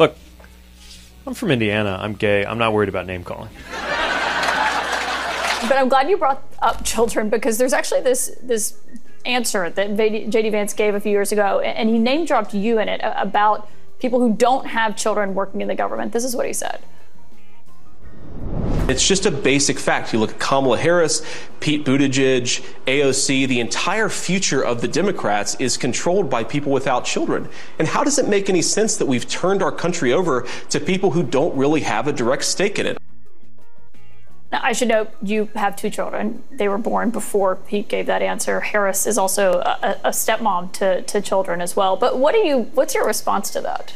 Look, I'm from Indiana. I'm gay. I'm not worried about name calling. But I'm glad you brought up children, because there's actually this answer that J.D. Vance gave a few years ago, and he name-dropped you in it about people who don't have children working in the government. This is what he said. It's just a basic fact. You look at Kamala Harris, Pete Buttigieg, AOC, the entire future of the Democrats is controlled by people without children. And how does it make any sense that we've turned our country over to people who don't really have a direct stake in it? Now, I should note you have 2 children. They were born before Pete gave that answer. Harris is also a stepmom to children as well. But what's your response to that?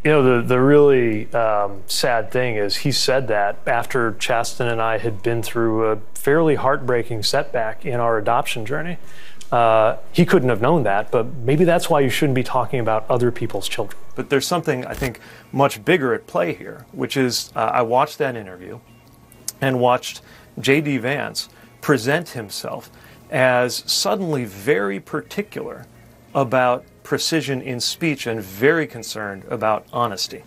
The really sad thing is he said that after Chasten and I had been through a fairly heartbreaking setback in our adoption journey. He couldn't have known that, but maybe that's why you shouldn't be talking about other people's children. But there's something, I think, much bigger at play here, which is I watched that interview and watched J.D. Vance present himself as suddenly very particular about precision in speech and very concerned about honesty.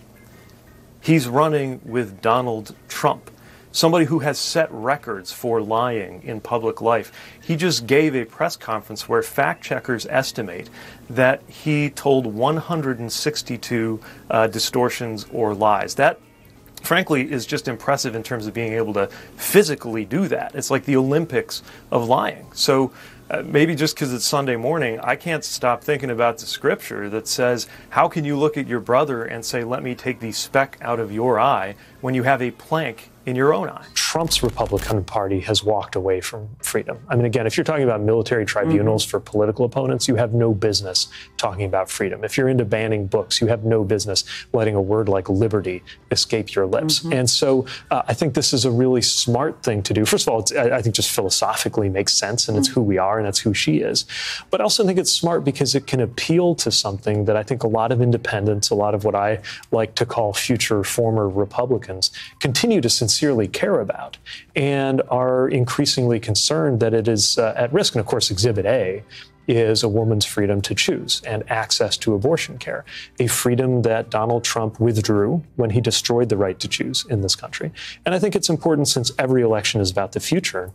He's running with Donald Trump, somebody who has set records for lying in public life. He just gave a press conference where fact checkers estimate that he told 162 distortions or lies. That, frankly, is just impressive in terms of being able to physically do that. It's like the Olympics of lying. So maybe just because it's Sunday morning, I can't stop thinking about the scripture that says, how can you look at your brother and say, let me take the speck out of your eye, when you have a plank in your own eye? Trump's Republican Party has walked away from freedom. I mean, again, if you're talking about military tribunals for political opponents, you have no business talking about freedom. If you're into banning books, you have no business letting a word like liberty escape your lips. And so I think this is a really smart thing to do. First of all, I think just philosophically makes sense, and it's who we are, and that's who she is. But I also think it's smart because it can appeal to something that I think a lot of independents, a lot of what I like to call future former Republicans, continue to sincerely care about and are increasingly concerned that it is at risk. And of course, Exhibit A is a woman's freedom to choose and access to abortion care, a freedom that Donald Trump withdrew when he destroyed the right to choose in this country. And I think it's important, since every election is about the future,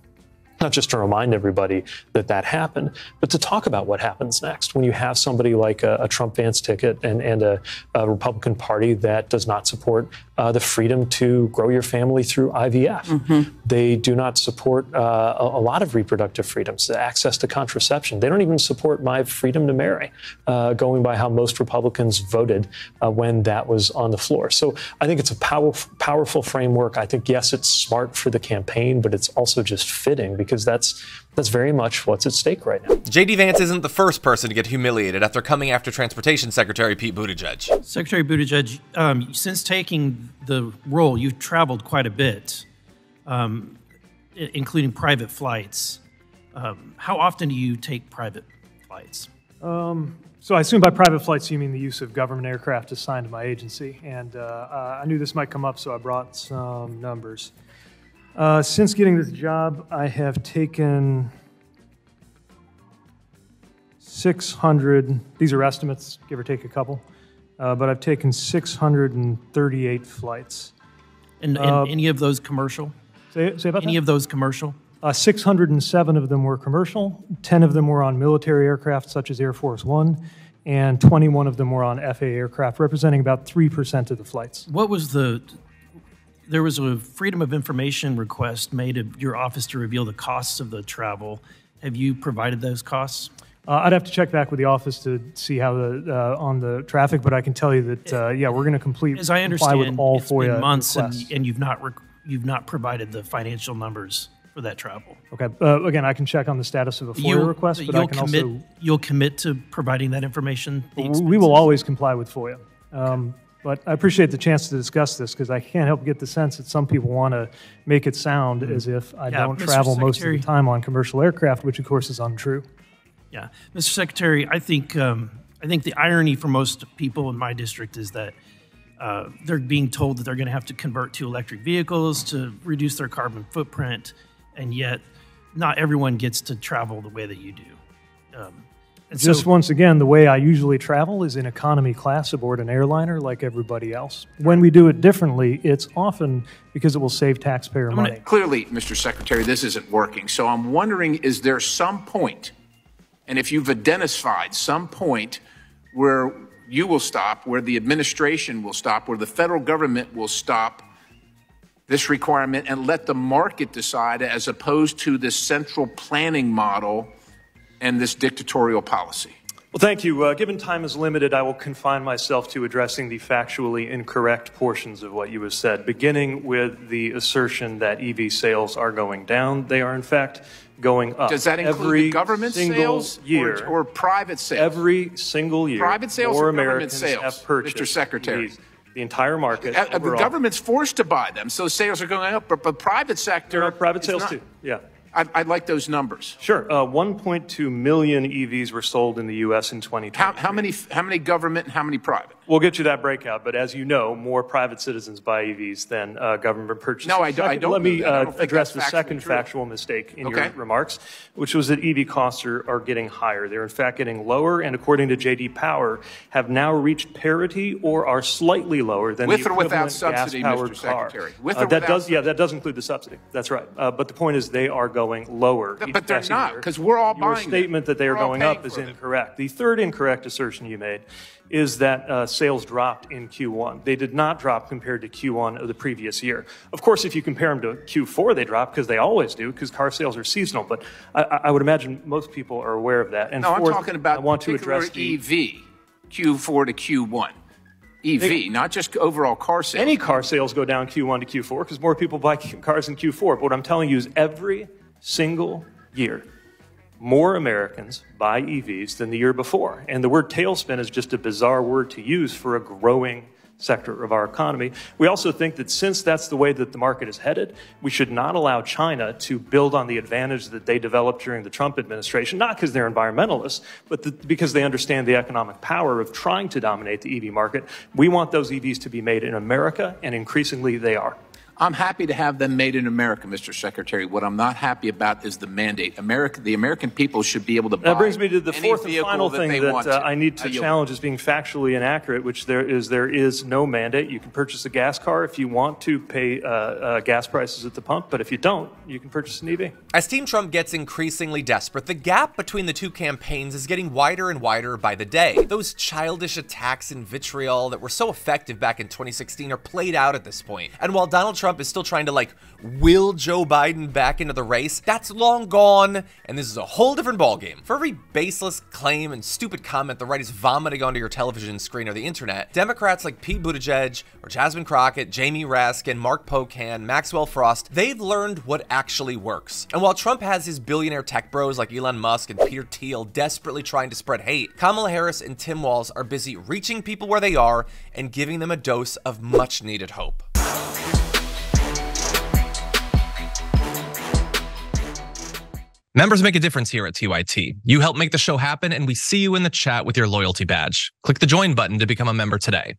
not just to remind everybody that that happened, but to talk about what happens next when you have somebody like a Trump-Vance ticket and a Republican Party that does not support the freedom to grow your family through IVF. They do not support a lot of reproductive freedoms, access to contraception. They don't even support my freedom to marry, going by how most Republicans voted when that was on the floor. So I think it's a powerful framework. I think, yes, it's smart for the campaign, but it's also just fitting, because that's very much what's at stake right now. J.D. Vance isn't the first person to get humiliated after coming after Transportation Secretary Pete Buttigieg. Secretary Buttigieg, since taking the role, you've traveled quite a bit, including private flights. How often do you take private flights? So I assume by private flights you mean the use of government aircraft assigned to my agency. And I knew this might come up, so I brought some numbers. Since getting this job, I have taken 600, these are estimates, give or take a couple, but I've taken 638 flights. And any of those commercial? Say about that? Any of those commercial? 607 of them were commercial, 10 of them were on military aircraft such as Air Force One, and 21 of them were on FAA aircraft, representing about 3% of the flights. What was there was a Freedom of Information request made of your office to reveal the costs of the travel. Have you provided those costs? I'd have to check back with the office to see how on the traffic, but I can tell you that yeah, we're going to comply with all it's FOIA been months requests. and you've not provided the financial numbers for that travel. Okay. Again, I can check on the status of a FOIA request, but I can you'll commit to providing that information. We will always comply with FOIA. But I appreciate the chance to discuss this, because I can't help get the sense that some people want to make it sound as if I don't travel most of the time on commercial aircraft, which of course is untrue. Yeah, Mr. Secretary, I think the irony for most people in my district is that they're being told that they're going to have to convert to electric vehicles to reduce their carbon footprint, and yet not everyone gets to travel the way that you do. And Just so, once again, the way I usually travel is in economy class aboard an airliner like everybody else. When we do it differently, it's often because it will save taxpayer money. Clearly, Mr. Secretary, this isn't working. So I'm wondering, is there some point, and if you've identified some point where you will stop, where the administration will stop, where the federal government will stop this requirement and let the market decide as opposed to this central planning model and this dictatorial policy? Well, thank you. Given time is limited, I will confine myself to addressing the factually incorrect portions of what you have said, beginning with the assertion that EV sales are going down. They are, in fact, going up. Does that include every the government single sales year, or private sales? Every single year, Private sales more or government Americans sales, have purchased Mr. Secretary? EVs. The entire market. The government's forced to buy them, so sales are going up. But the private sector, there are private is sales not. too. Yeah. I'd like those numbers. Sure. 1.2 million EVs were sold in the U.S. in 2020. How many government and how many private? We'll get you that breakout, but as you know, more private citizens buy EVs than government purchases. No, I don't. Let me think address that's the second true. factual mistake in Okay. your remarks, which was that EV costs are getting higher. They're in fact getting lower, and according to J.D. Power, have now reached parity or are slightly lower than With the or without equivalent subsidy, gas-powered Mr. car. Secretary? With or that without does, yeah, that does include the subsidy. That's right. But the point is, they are going lower. But they're passing not, year. 'cause we're all Your buying them. statement that they are We're all going paying up is for them. incorrect. The third incorrect assertion you made is that sales dropped in Q1. They did not drop compared to Q1 of the previous year. Of course, if you compare them to Q4, they drop because they always do, because car sales are seasonal. But I would imagine most people are aware of that. And No, I'm fourth, talking about I want to particular address the EV, Q4 to Q1. EV, not just overall car sales. Any car sales go down Q1 to Q4 because more people buy cars in Q4. But what I'm telling you is every single year, more Americans buy EVs than the year before. And the word tailspin is just a bizarre word to use for a growing sector of our economy. We also think that since that's the way that the market is headed, we should not allow China to build on the advantage that they developed during the Trump administration, not because they're environmentalists, but because they understand the economic power of trying to dominate the EV market. We want those EVs to be made in America, and increasingly they are. I'm happy to have them made in America, Mr. Secretary. What I'm not happy about is the mandate. The American people should be able to buy. That brings me to the any fourth and vehicle final that thing they that want I need to yield. challenge as being factually inaccurate, which there is no mandate. You can purchase a gas car if you want to pay gas prices at the pump, but if you don't, you can purchase an EV. As Team Trump gets increasingly desperate, the gap between the two campaigns is getting wider and wider by the day. Those childish attacks and vitriol that were so effective back in 2016 are played out at this point. And while Donald Trump is still trying to will Joe Biden back into the race, that's long gone, and this is a whole different ballgame. For every baseless claim and stupid comment the right is vomiting onto your television screen or the internet, Democrats like Pete Buttigieg or Jasmine Crockett, Jamie Raskin, Mark Pocan, Maxwell Frost, they've learned what actually works. And while Trump has his billionaire tech bros like Elon Musk and Peter Thiel desperately trying to spread hate, Kamala Harris and Tim Walz are busy reaching people where they are and giving them a dose of much needed hope. Members make a difference here at TYT. You help make the show happen, and we see you in the chat with your loyalty badge. Click the join button to become a member today.